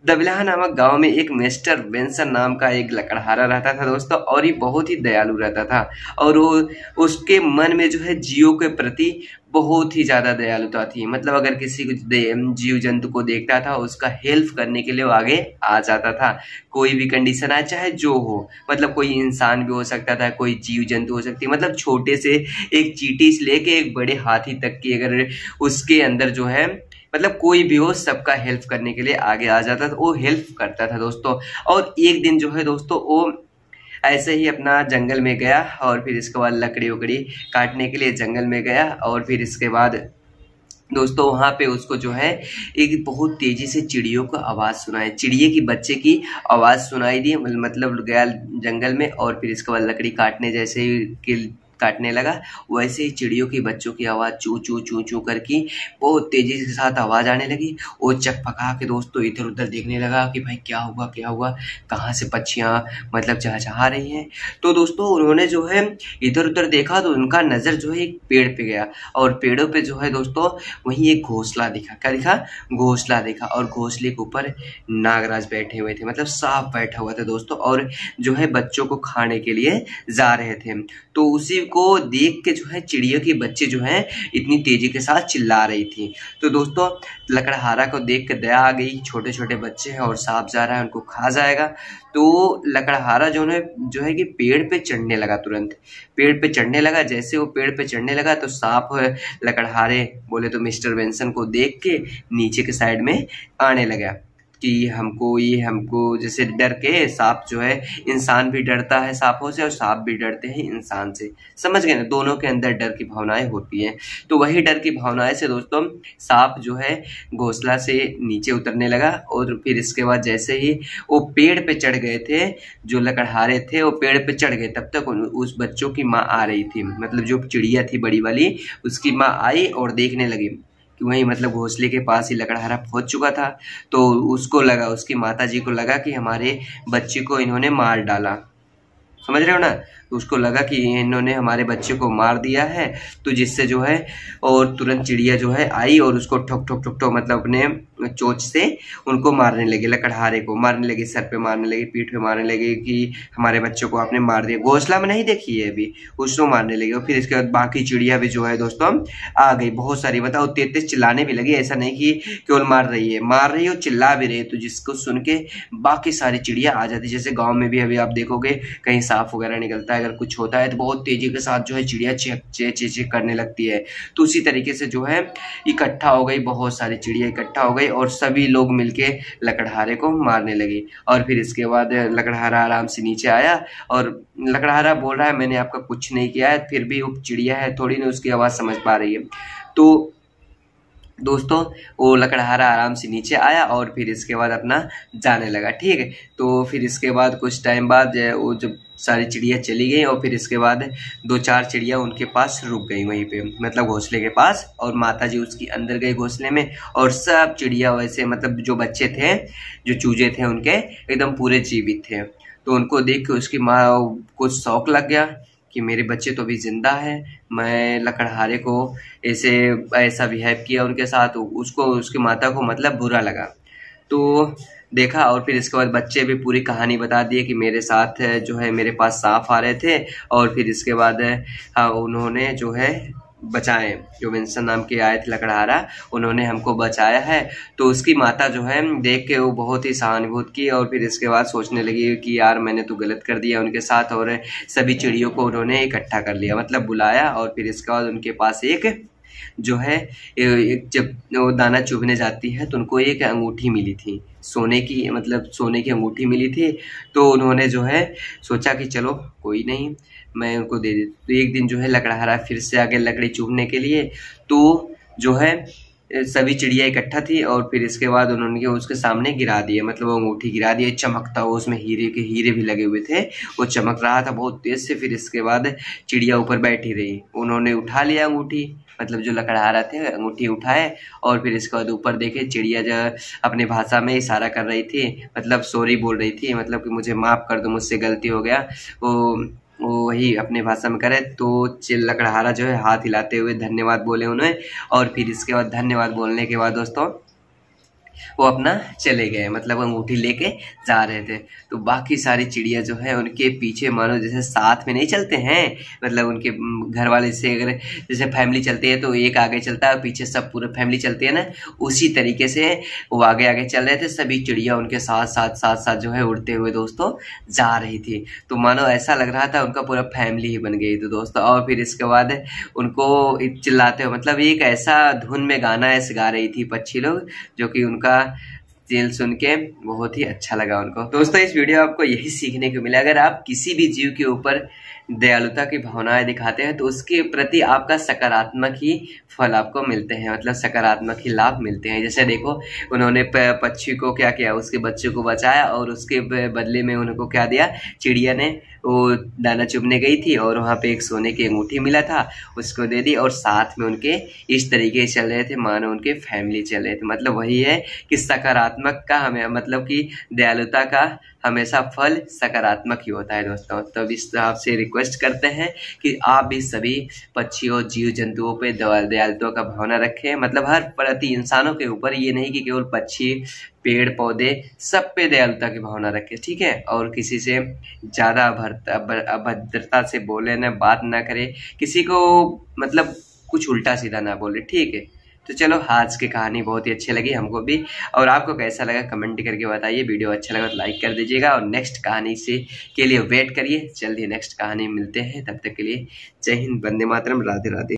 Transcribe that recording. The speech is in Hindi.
दबिलाहा नामक गांव में एक मिस्टर बेंसन नाम का एक लकड़हारा रहता था दोस्तों, और ये बहुत ही दयालु रहता था। और वो उसके मन में जो है जीवों के प्रति बहुत ही ज़्यादा दयालुता थी। मतलब अगर किसी को जीव जंतु को देखता था उसका हेल्प करने के लिए वो आगे आ जाता था। कोई भी कंडीशन आए चाहे जो हो, मतलब कोई इंसान भी हो सकता था, कोई जीव जंतु हो सकती है, मतलब छोटे से एक चींटी से लेके एक बड़े हाथी तक की अगर उसके अंदर जो है मतलब कोई भी हो सबका हेल्प करने के लिए आगे आ जाता था, वो हेल्प करता था दोस्तों। और एक दिन जो है दोस्तों वो ऐसे ही अपना जंगल में गया, और फिर इसके बाद लकड़ी उकड़ी काटने के लिए जंगल में गया। और फिर इसके बाद दोस्तों वहां पे उसको जो है एक बहुत तेजी से चिड़ियों को आवाज सुनाई, चिड़िए की बच्चे की आवाज सुनाई दी। मतलब गया जंगल में, और फिर इसके बाद लकड़ी काटने जैसे ही काटने लगा, वैसे ही चिड़ियों की बच्चों की आवाज चू चू चू चू करके बहुत तेजी के साथ आवाज आने लगी। वो चकपका के दोस्तों इधर उधर देखने लगा कि भाई क्या हुआ क्या हुआ, कहाँ से पक्षियां मतलब चहचहा रही हैं। तो दोस्तों उन्होंने जो है इधर उधर देखा तो उनका नजर जो है एक पेड़ पे गया, और पेड़ों पे जो है दोस्तों वहीं एक घोंसला दिखा। क्या दिखा? घोंसला देखा, और घोंसले के ऊपर नागराज बैठे हुए थे, मतलब सांप बैठा हुआ था दोस्तों, और जो है बच्चों को खाने के लिए जा रहे थे। तो उसी को देख के जो है चिड़िया के बच्चे जो हैं इतनी तेजी के साथ चिल्ला रही थी। तो दोस्तों लकड़हारा को देख के दया आ गई, छोटे छोटे बच्चे हैं और सांप जा रहा है उनको खा जाएगा। तो लकड़हारा जो है कि पेड़ पे चढ़ने लगा, तुरंत पेड़ पे चढ़ने लगा। जैसे वो पेड़ पे चढ़ने लगा तो सांप लकड़हारे बोले तो मिस्टर बेंसन को देख के नीचे के साइड में आने लगा कि हमको जैसे डर के, सांप जो है इंसान भी डरता है सांपों से और सांप भी डरते हैं इंसान से, समझ गए ना, दोनों के अंदर डर की भावनाएं होती हैं। तो वही डर की भावनाएं से दोस्तों सांप जो है घोंसला से नीचे उतरने लगा। और फिर इसके बाद जैसे ही वो पेड़ पे चढ़ गए थे, जो लकड़हारे थे वो पेड़ पे चढ़ गए, तब तक उस बच्चों की माँ आ रही थी, मतलब जो चिड़िया थी बड़ी वाली उसकी माँ आई और देखने लगी कि वही मतलब घोंसले के पास ही लकड़हारा पहुंच चुका था। तो उसको लगा, उसकी माताजी को लगा कि हमारे बच्चे को इन्होंने मार डाला, समझ रहे हो ना। तो उसको लगा कि इन्होंने हमारे बच्चे को मार दिया है, तो जिससे जो है और तुरंत चिड़िया जो है आई और उसको ठोक ठोक ठोक ठोक मतलब अपने चोंच से उनको मारने लगे, लकड़हारे को मारने लगी, सर पे मारने लगी, पीठ पे मारने लगी कि हमारे बच्चों को आपने मार दिया। घोंसला में नहीं देखी है अभी, उसको मारने लगी। और फिर इसके बाद बाकी चिड़िया भी जो है दोस्तों आ गई, बहुत सारी, बताओ तेज तेज चिल्लाने भी लगी। ऐसा नहीं कि केवल मार रही है और चिल्ला भी रही है, तो जिसको सुन के बाकी सारी चिड़िया आ जाती। जैसे गाँव में भी अभी आप देखोगे कहीं सांप वगैरह निकलता है, अगर कुछ होता है तो बहुत तेजी के साथ जो है चिड़िया चेक करने लगती है। तो उसी तरीके से जो है इकट्ठा हो गई, बहुत सारी चिड़िया इकट्ठा हो गई और सभी लोग मिलके लकड़हारे को मारने लगी। और फिर इसके बाद लकड़हारा आराम से नीचे आया, और लकड़हारा बोल रहा है मैंने आपका कुछ नहीं किया है, फिर भी वो चिड़िया है थोड़ी ना उसकी आवाज समझ पा रही है। तो दोस्तों वो लकड़हारा आराम से नीचे आया और फिर इसके बाद अपना जाने लगा, ठीक है। तो फिर इसके बाद कुछ टाइम बाद वो जब सारी चिड़िया चली गई, और फिर इसके बाद 2-4 चिड़िया उनके पास रुक गई वहीं पे, मतलब घोंसले के पास, और माताजी उसकी अंदर गई घोंसले में, और सब चिड़िया वैसे मतलब जो बच्चे थे, जो चूजे थे उनके एकदम पूरे जीवित थे। तो उनको देख के उसकी माँ को शौक लग गया कि मेरे बच्चे तो अभी जिंदा है, मैं लकड़हारे को ऐसा बिहेव किया उनके साथ, उसको उसकी माता को मतलब बुरा लगा। तो देखा, और फिर इसके बाद बच्चे भी पूरी कहानी बता दिए कि मेरे साथ जो है मेरे पास सांप आ रहे थे, और फिर इसके बाद उन्होंने जो है बचाए, जो बेंसन नाम के आए थे लकड़हारा, उन्होंने हमको बचाया है। तो उसकी माता जो है देख के वो बहुत ही सहानुभूति की, और फिर इसके बाद सोचने लगी कि यार मैंने तो गलत कर दिया उनके साथ, और सभी चिड़ियों को उन्होंने इकट्ठा कर लिया, मतलब बुलाया। और फिर इसके बाद उनके पास एक जो है जब वो दाना चुभने जाती है तो उनको एक अंगूठी मिली थी सोने की, मतलब सोने की अंगूठी मिली थी। तो उन्होंने जो है सोचा कि चलो कोई नहीं, मैं उनको दे देती। तो एक दिन जो है लकड़हारा फिर से आगे लकड़ी चुभने के लिए, तो जो है सभी चिड़िया इकट्ठा थी, और फिर इसके बाद उन्होंने उसके सामने गिरा दिया, मतलब वो अंगूठी गिरा दिया, चमकता हुआ, उसमें हीरे भी लगे हुए थे, वो चमक रहा था बहुत तेज से। फिर इसके बाद चिड़िया ऊपर बैठी रही, उन्होंने उठा लिया अंगूठी, मतलब जो लकड़हारा थे अंगूठी उठाए, और फिर इसके बाद ऊपर देखे चिड़िया जो अपनी भाषा में इशारा कर रही थी, मतलब सॉरी बोल रही थी, मतलब कि मुझे माफ़ कर दो, मुझसे गलती हो गया। वो वही अपने भाषा में करे। तो लकड़हारा जो है हाथ हिलाते हुए धन्यवाद बोले उन्हें, और फिर इसके बाद धन्यवाद बोलने के बाद दोस्तों वो अपना चले गए, मतलब अंगूठी लेके जा रहे थे। तो बाकी सारी चिड़िया जो है उनके पीछे मानो जैसे साथ में नहीं चलते हैं, मतलब उनके घर वाले से अगर जैसे फैमिली चलती है तो एक आगे चलता है और पीछे सब पूरा फैमिली चलती है ना, उसी तरीके से वो आगे आगे चल रहे थे। सभी चिड़िया उनके साथ साथ साथ साथ जो है उड़ते हुए दोस्तों जा रही थी। तो मानो ऐसा लग रहा था उनका पूरा फैमिली ही बन गई थी दोस्तों। और फिर इसके बाद उनको चिल्लाते हुए, मतलब एक ऐसा धुन में गाना ऐसे गा रही थी पक्षी लोग, जो कि उनका दिल सुन के बहुत ही अच्छा लगा उनको। दोस्तों इस वीडियो में आपको यही सीखने को मिला, अगर आप किसी भी जीव के ऊपर दयालुता की भावनाएं दिखाते हैं तो उसके प्रति आपका सकारात्मक ही फल आपको मिलते हैं, मतलब सकारात्मक ही लाभ मिलते हैं। जैसे देखो उन्होंने पक्षी को क्या किया, उसके बच्चे को बचाया और उसके बदले में उनको क्या दिया, चिड़िया ने वो दाना चुभने गई थी और वहाँ पे एक सोने की अंगूठी मिला था, उसको दे दी और साथ में उनके इस तरीके से चल रहे थे मानो उनके फैमिली चल रहे थे। मतलब वही है कि सकारात्मक का हमें, मतलब कि दयालुता का हमेशा फल सकारात्मक ही होता है दोस्तों। तो इस आपसे रिक्वेस्ट करते हैं कि आप भी सभी पक्षियों जीव जंतुओं पे दयालुता का भावना रखें, मतलब हर प्रति इंसानों के ऊपर, ये नहीं कि केवल पक्षी पेड़ पौधे सब पे दयालुता की भावना रखें, ठीक है। और किसी से ज़्यादा अभद्रता से बोले ना, बात ना करे, किसी को मतलब कुछ उल्टा सीधा ना बोले, ठीक है। तो चलो आज की कहानी बहुत ही अच्छी लगी हमको भी, और आपको कैसा लगा कमेंट करके बताइए। वीडियो अच्छा लगा तो लाइक कर दीजिएगा और नेक्स्ट कहानी से के लिए वेट करिए। जल्दी नेक्स्ट कहानी मिलते हैं, तब तक के लिए जय हिंद, वंदे मातरम, राधे राधे।